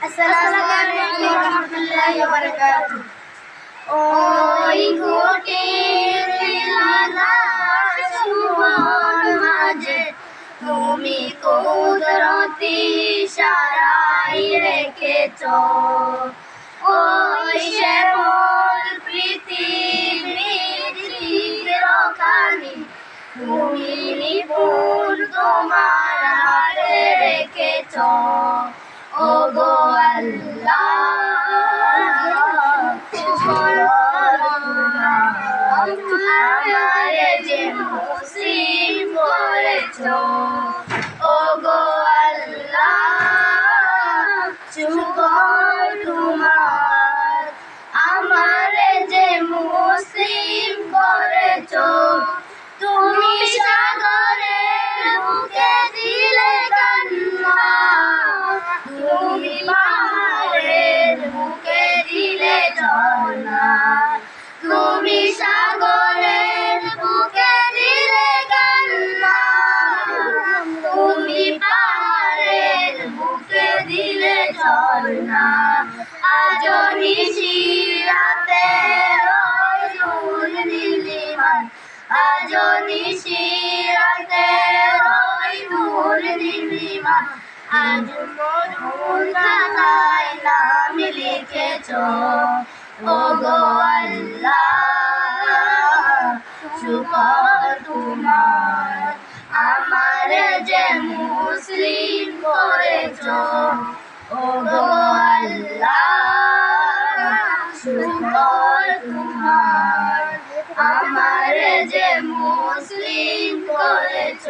আসসালামু আলাইকুম ওয়া রাহমাতুল্লাহি ওয়া বারাকাতুহু। ওই ঘটের লালা সুমন মাঝে তুমি কুদরতি ইশারায় রেখেছ, ওই শ্যামল পৃথিবীর চিত্রখানি তুমি নিপুণ তোমার হাতে রেখেছ। ওগো আমারে যে মুসলিম করেছ, ওগো আল্লাহ শুকর তোমার। আমারে যে মুসলিম করেছ, তুমি সাগরের বুকে দিলে কান্না, তুমি পাহাড়ের বুকে দিলে ঝর্ণা, তুমি সাগরের বুকে দিলে কান্না, তুমি পাহাড়ের বুকে দিলে ঝর্ণা। আজ নিশিরাতে ওই নূর নীলিমায়, আজ নিশিরাতে ওই নূর নীলিমায়, আজ মধুর খাতায় নাম লিখেছ। ওগো আল্লাহ শুকর তোমার, আমারে যে মুসলিম করেছ। ওগো আল্লাহ শুকর তোমার, আমারে যে মুসলিম করেছ।